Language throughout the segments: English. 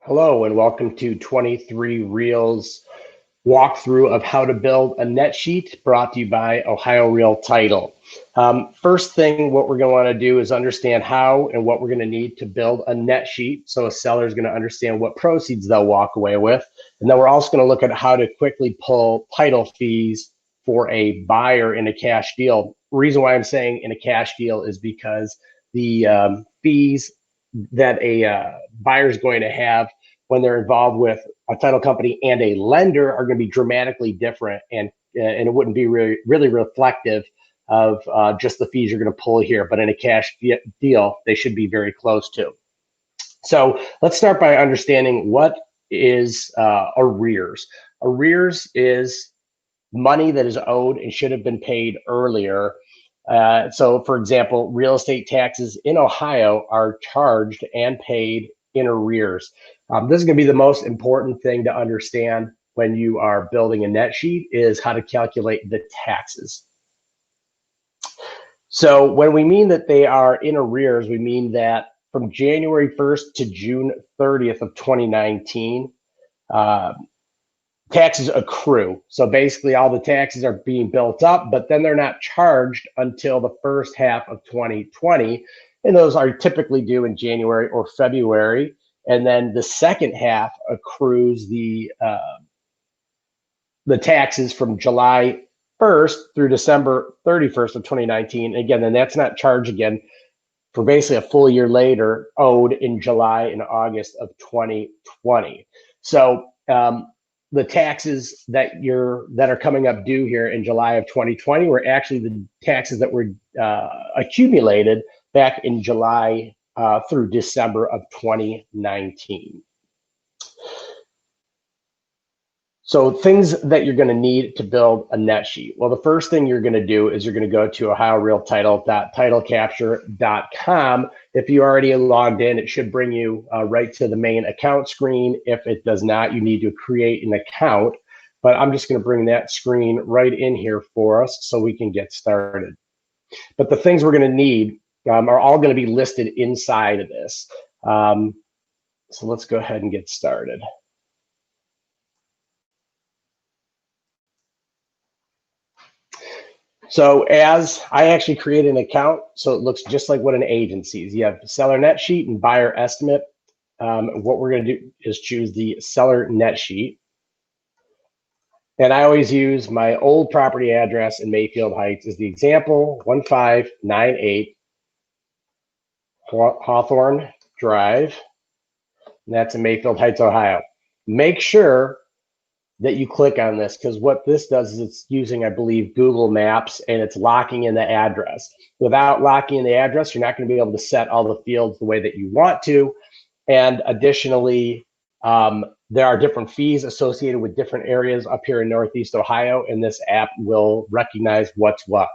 Hello and welcome to 23 Reels walkthrough of how to build a net sheet brought to you by Ohio Real Title. First thing, what we're going to want to do is understand how and what we're going to need to build a net sheet. So a seller is going to understand what proceeds they'll walk away with. And then we're also going to look at how to quickly pull title fees for a buyer in a cash deal. The reason why I'm saying in a cash deal is because the fees that a buyer is going to have when they're involved with a title company and a lender are going to be dramatically different, and it wouldn't be really reflective of just the fees you're going to pull here. But in a cash deal, they should be very close to. So let's start by understanding what is arrears. Arrears is money that is owed and should have been paid earlier. So for example, real estate taxes in Ohio are charged and paid in arrears. This is going to be the most important thing to understand when you are building a net sheet, is how to calculate the taxes. So when we mean that they are in arrears, we mean that from January 1st to June 30th of 2019, taxes accrue. So basically all the taxes are being built up, but then they're not charged until the first half of 2020. And those are typically due in January or February. And then the second half accrues the taxes from July 1st through December 31st of 2019. Again, then that's not charged again for basically a full year later, owed in July and August of 2020. So the taxes that are coming up due here in July of 2020 were actually the taxes that were accumulated back in July through December of 2019. So things that you're going to need to build a net sheet. Well, the first thing you're going to do is you're going to go to ohiorealtitle.titlecapture.com. If you already logged in, it should bring you right to the main account screen. If it does not, you need to create an account. But I'm just going to bring that screen right in here for us so we can get started. But the things we're going to need are all going to be listed inside of this. So let's go ahead and get started. So as I actually create an account, so it looks just like what an agent sees. You have seller net sheet and buyer estimate. What we're going to do is choose the seller net sheet. And I always use my old property address in Mayfield Heights as the example, 1598 Hawthorne Drive. And that's in Mayfield Heights, Ohio. Make sure that you click on this, because what this does is it's using, I believe, Google Maps, and it's locking in the address. Without locking in the address, you're not going to be able to set all the fields the way that you want to. And additionally, there are different fees associated with different areas up here in Northeast Ohio, and this app will recognize what's what.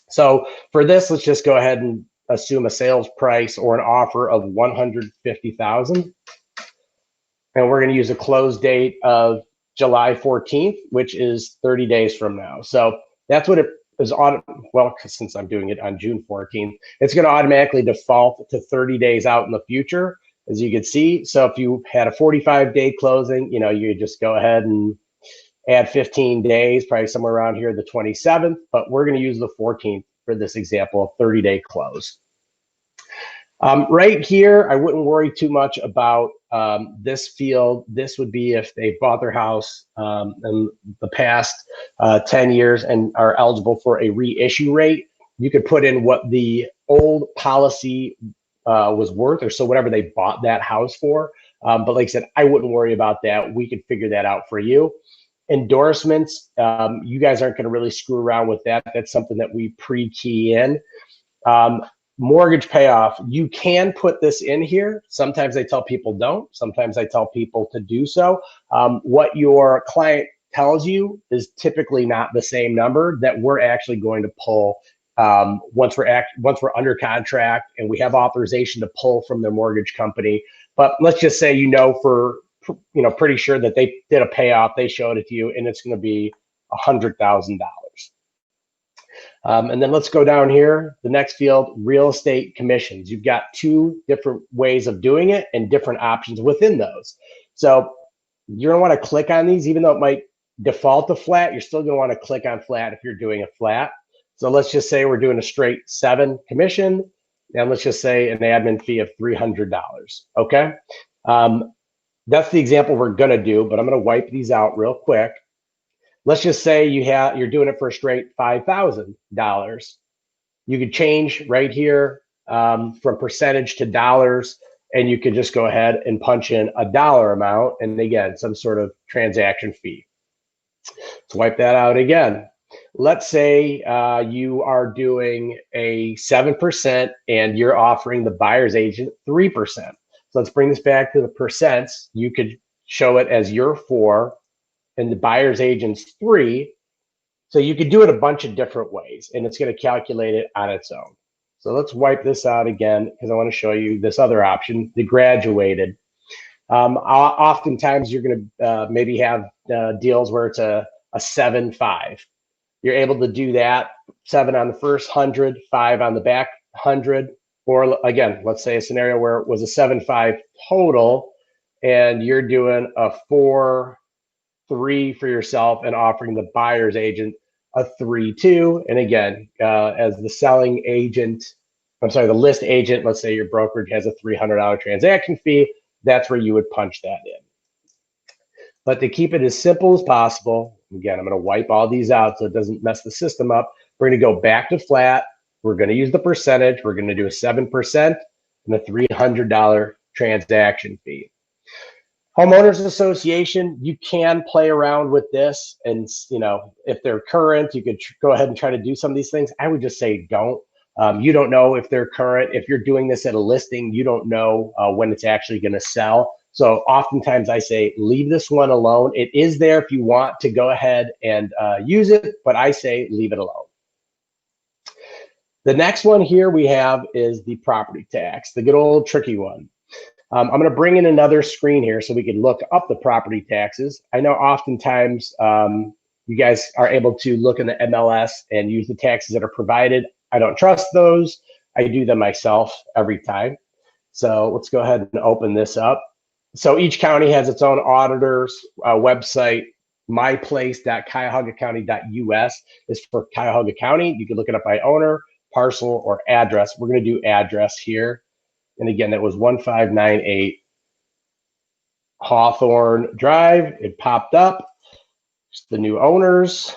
So for this, let's just go ahead and assume a sales price or an offer of $150,000. And we're going to use a close date of July 14th, which is 30 days from now. So that's what it is on. Well, since I'm doing it on June 14th, it's going to automatically default to 30 days out in the future, as you can see. So if you had a 45-day closing, you just go ahead and add 15 days, probably somewhere around here, the 27th, but we're going to use the 14th for this example, a 30-day close. Right here, I wouldn't worry too much about this field. This would be if they bought their house in the past 10 years and are eligible for a reissue rate. You could put in what the old policy was worth, or so whatever they bought that house for. But like I said, I wouldn't worry about that. We could figure that out for you. Endorsements, you guys aren't going to really screw around with that. That's something that we pre-key in. Mortgage payoff, you can put this in here. Sometimes I tell people don't. Sometimes I tell people to do so. What your client tells you is typically not the same number that we're actually going to pull once we're under contract and we have authorization to pull from their mortgage company. But let's just say pretty sure that they did a payoff, they showed it to you, and it's going to be $100,000. And then let's go down here, the next field, real estate commissions. You've got two different ways of doing it and different options within those. So you're gonna wanna click on these, even though it might default to flat, you're still gonna wanna click on flat if you're doing a flat. So let's just say we're doing a straight 7 commission, and let's just say an admin fee of $300, okay? That's the example we're gonna do, but I'm gonna wipe these out real quick. Let's just say you're doing it for a straight $5,000. You could change right here from percentage to dollars, and you could just go ahead and punch in a dollar amount, and again, some sort of transaction fee. Let's wipe that out again. Let's say you are doing a 7% and you're offering the buyer's agent 3%. So let's bring this back to the percents. You could show it as your 4 and the buyer's agent's 3. So you could do it a bunch of different ways, and it's going to calculate it on its own. So let's wipe this out again because I want to show you this other option, the graduated. Oftentimes you're going to maybe have deals where it's a 7-5. You're able to do that, 7 on the first 100, 5 on the back 100, or again, let's say a scenario where it was a 7-5 total, and you're doing a 4-3 for yourself and offering the buyer's agent a 3-2. And again, as the selling agent, the list agent, let's say your brokerage has a $300 transaction fee, that's where you would punch that in. But to keep it as simple as possible, again, I'm going to wipe all these out so it doesn't mess the system up. We're going to go back to flat. We're going to use the percentage. We're going to do a 7% and a $300 transaction fee. Homeowners Association, you can play around with this, and if they're current, you could go ahead and try to do some of these things. I would just say don't. You don't know if they're current. If you're doing this at a listing, you don't know when it's actually going to sell. So oftentimes I say leave this one alone. It is there if you want to go ahead and use it, but I say leave it alone. The next one here we have is the property tax, the good old tricky one. I'm going to bring in another screen here so we can look up the property taxes. I know oftentimes you guys are able to look in the MLS and use the taxes that are provided. I don't trust those. I do them myself every time. So let's go ahead and open this up. So each county has its own auditor's website. myplace.cuyahogacounty.us is for Cuyahoga County. You can look it up by owner, parcel, or address. We're going to do address here. And again, that was 1598 Hawthorne Drive. It popped up. It's the new owners.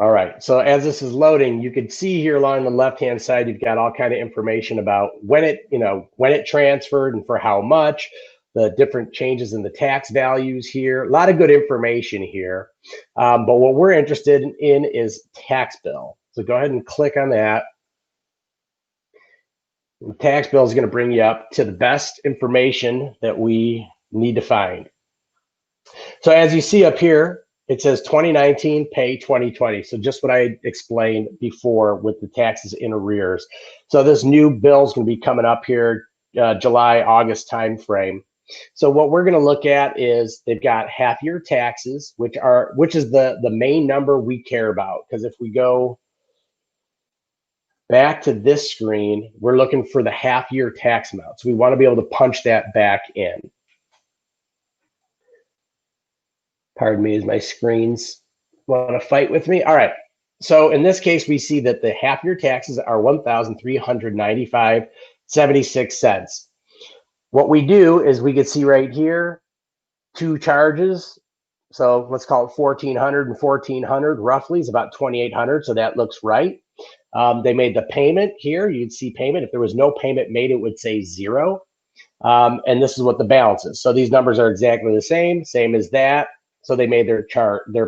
All right, so as this is loading, you can see here along the left-hand side, you've got all kind of information about when it transferred and for how much, the different changes in the tax values here. A lot of good information here. But what we're interested in is tax bill. So go ahead and click on that. The tax bill is going to bring you up to the best information that we need to find. So as you see up here, it says 2019 pay 2020. So just what I explained before with the taxes in arrears. So this new bill is going to be coming up here July, August timeframe. So what we're going to look at is they've got half year taxes, which is the main number we care about. Because if we go back to this screen, we're looking for the half year tax amount. So we want to be able to punch that back in. Pardon me as my screens want to fight with me. All right. So in this case, we see that the half year taxes are $1,395.76. What we do is we can see right here, 2 charges. So let's call it 1,400 and 1,400 roughly is about 2,800. So that looks right. They made the payment here. You'd see payment. If there was no payment made, it would say 0. And this is what the balance is. So these numbers are exactly the same as that. So they made their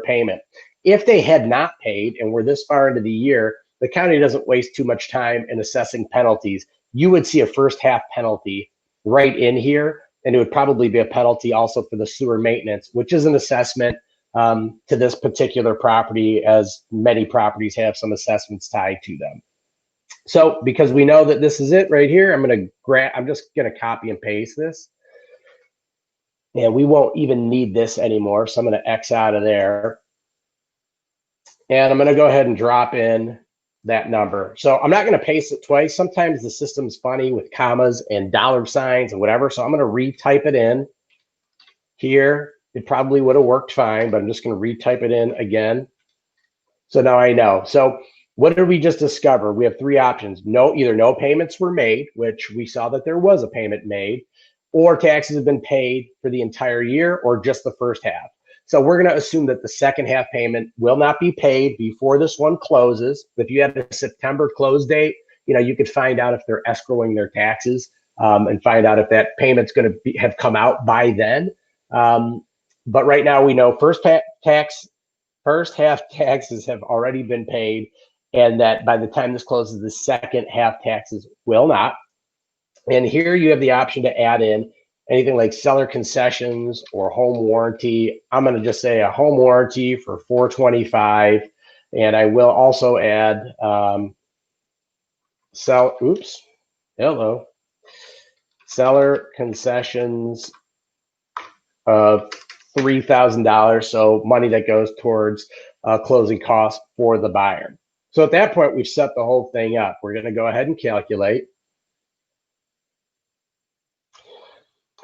payment. If they had not paid and we're this far into the year, the county doesn't waste too much time in assessing penalties. You would see a first half penalty right in here, and it would probably be a penalty also for the sewer maintenance, which is an assessment to this particular property, as many properties have some assessments tied to them. So because we know that this is it right here, I'm just gonna copy and paste this. And we won't even need this anymore. So I'm going to X out of there. And I'm going to go ahead and drop in that number. So I'm not going to paste it twice. Sometimes the system's funny with commas and dollar signs and whatever. So I'm going to retype it in here. It probably would have worked fine, but I'm just going to retype it in again. So now I know. So what did we just discover? We have three options. Either no payments were made, which we saw that there was a payment made, or taxes have been paid for the entire year, or just the first half. So we're going to assume that the second half payment will not be paid before this one closes. If you had a September close date, you could find out if they're escrowing their taxes and find out if that payment's going to have come out by then. But right now we know first half taxes have already been paid, and that by the time this closes, the second half taxes will not. And here you have the option to add in anything like seller concessions or home warranty. I'm going to just say a home warranty for $425, and I will also add seller concessions of $3,000, so money that goes towards closing costs for the buyer. So at that point, we've set the whole thing up. We're going to go ahead and calculate.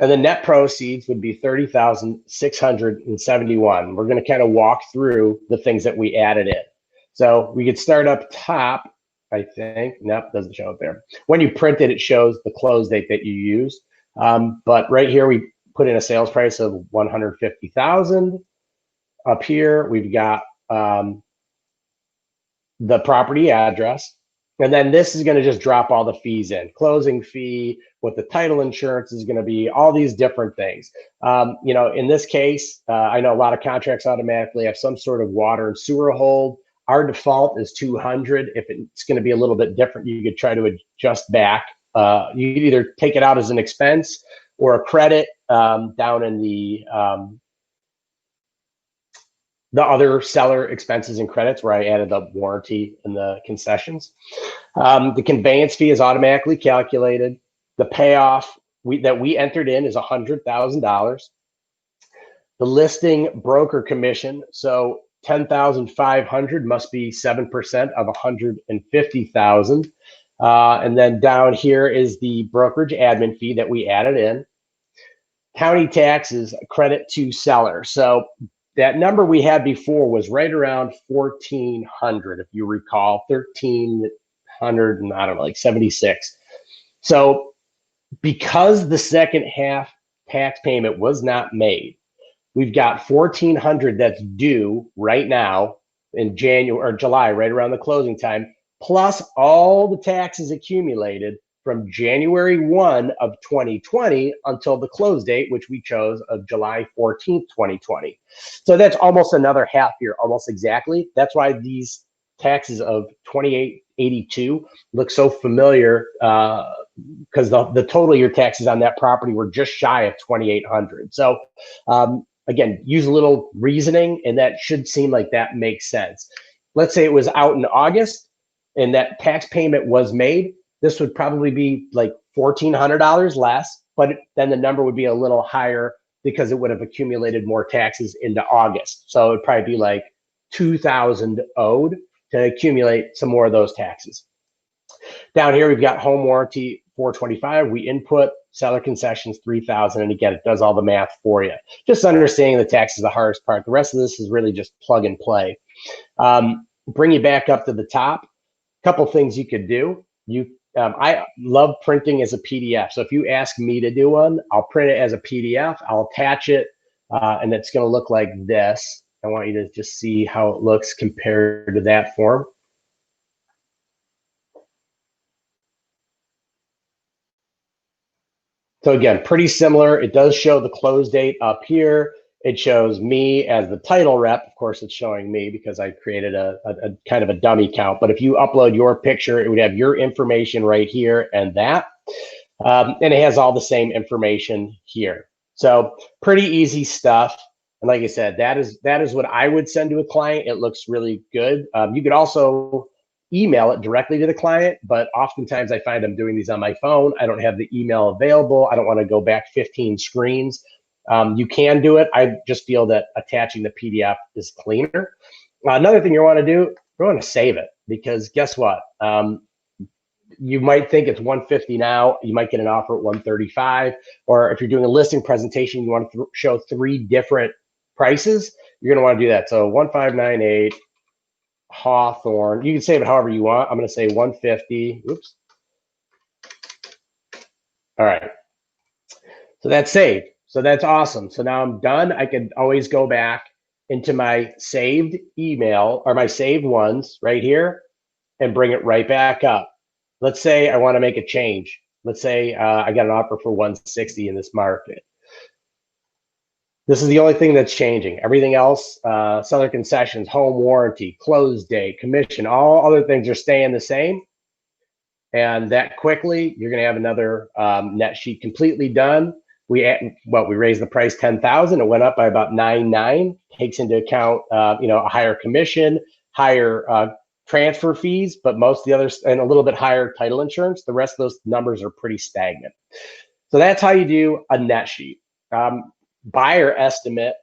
And the net proceeds would be $30,671. We're going to kind of walk through the things that we added in. So we could start up top, I think. Nope, doesn't show up there. When you print it, it shows the close date that you used. But right here, we put in a sales price of $150,000. Up here, we've got the property address. And then this is going to just drop all the fees in, closing fee, what the title insurance is going to be, all these different things. In this case, I know a lot of contracts automatically have some sort of water and sewer hold. Our default is 200. If it's going to be a little bit different, you could try to adjust back. You could either take it out as an expense or a credit down in the other seller expenses and credits where I added the warranty and the concessions. The conveyance fee is automatically calculated. The payoff that we entered in is $100,000. The listing broker commission, so $10,500 must be 7% of $150,000. And then down here is the brokerage admin fee that we added in. County taxes credit to seller. So that number we had before was right around 1,400, if you recall, 1,300 and I don't know, like 76. So because the second half tax payment was not made, we've got 1,400 that's due right now in January or July, right around the closing time, plus all the taxes accumulated from January 1 of 2020 until the close date, which we chose of July 14th, 2020. So that's almost another half year, almost exactly. That's why these taxes of 2882 look so familiar, because the total year taxes on that property were just shy of 2,800. So again, use a little reasoning, and that should seem like that makes sense. Let's say it was out in August and that tax payment was made. This would probably be like $1,400 less, but then the number would be a little higher because it would have accumulated more taxes into August. So it'd probably be like $2,000 owed to accumulate some more of those taxes. Down here, we've got home warranty $425. We input seller concessions $3,000, and again, it does all the math for you. Just understanding the tax is the hardest part. The rest of this is really just plug and play. Bring you back up to the top. A couple things you could do. I love printing as a PDF. So if you ask me to do one, I'll print it as a PDF. I'll attach it, and it's going to look like this. I want you to just see how it looks compared to that form. So again, pretty similar. It does show the close date up here. It shows me as the title rep. Of course, it's showing me because I created a kind of a dummy count. But if you upload your picture, it would have your information right here and that. And it has all the same information here. So pretty easy stuff. And like I said, that is what I would send to a client. It looks really good. You could also email it directly to the client, but oftentimes I find I'm doing these on my phone. I don't have the email available. I don't want to go back 15 screens. You can do it. I just feel that attaching the PDF is cleaner. Another thing you want to do, you want to save it, because guess what? You might think it's 150 now. You might get an offer at 135. Or if you're doing a listing presentation, you want to show 3 different prices, you're going to want to do that. So 1598 Hawthorne. You can save it however you want. I'm going to say 150. Oops. All right. So that's saved. So that's awesome. So now I'm done. I can always go back into my saved email or my saved ones right here and bring it right back up. Let's say I want to make a change. Let's say I got an offer for 160 in this market. This is the only thing that's changing. Everything else, seller concessions, home warranty, close date, commission, all other things are staying the same. And that quickly, you're going to have another net sheet completely done. We raised the price 10,000. It went up by about 9.9. Takes into account a higher commission, higher transfer fees, but most of the others, and a little bit higher title insurance. The rest of those numbers are pretty stagnant. So that's how you do a net sheet. Buyer estimate,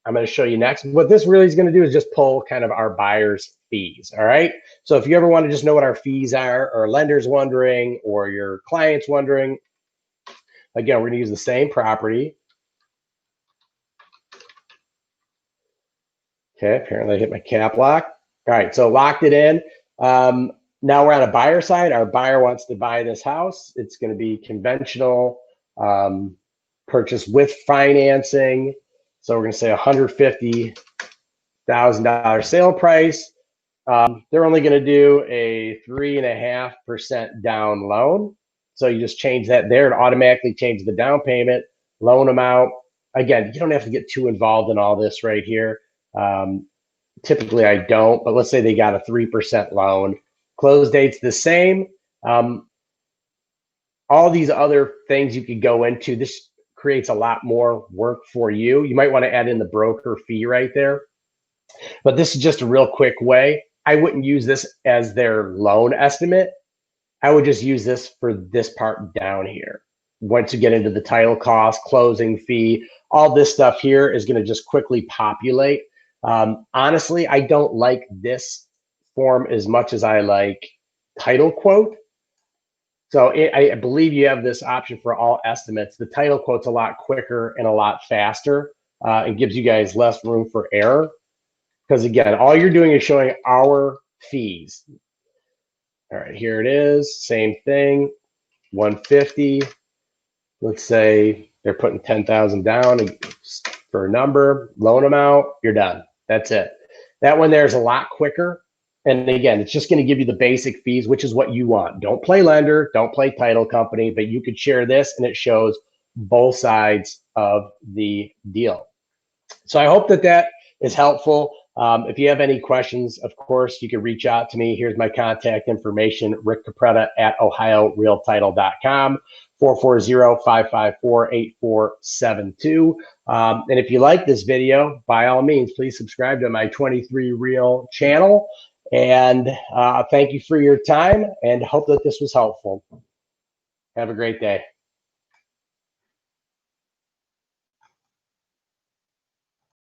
I'm going to show you next. What this really is going to do is just pull kind of our buyer's fees. All right. So if you ever want to just know what our fees are, or lender's wondering, or your client's wondering, again, we're going to use the same property. Okay. Apparently I hit my cap lock. All right. So locked it in. Now we're on a buyer side. Our buyer wants to buy this house. It's going to be conventional, purchase with financing. So we're going to say $150,000 sale price. They're only going to do a 3.5% down loan. So you just change that there and automatically change the down payment, loan amount. Again, you don't have to get too involved in all this right here. Typically I don't, but let's say they got a 3% loan. Close date's the same. All these other things you could go into. This creates a lot more work for you. You might want to add in the broker fee right there. But this is just a real quick way. I wouldn't use this as their loan estimate. I would just use this for this part down here. Once you get into the title cost, closing fee, all this stuff here is going to just quickly populate. Honestly, I don't like this form as much as I like title quote. So I believe you have this option for all estimates. The title quote's a lot quicker and a lot faster. It gives you guys less room for error. Because again, all you're doing is showing our fees. All right, here it is. Same thing, 150. Let's say they're putting 10,000 down for a number, loan amount, you're done. That's it. That one there is a lot quicker. And again, it's just going to give you the basic fees, which is what you want. Don't play lender, don't play title company, but you could share this and it shows both sides of the deal. So I hope that that is helpful. If you have any questions, of course, you can reach out to me. Here's my contact information, Rick Capretta at ohiorealtitle.com, 440-554-8472. And if you like this video, by all means, please subscribe to my 23 Real channel. And thank you for your time and hope that this was helpful. Have a great day.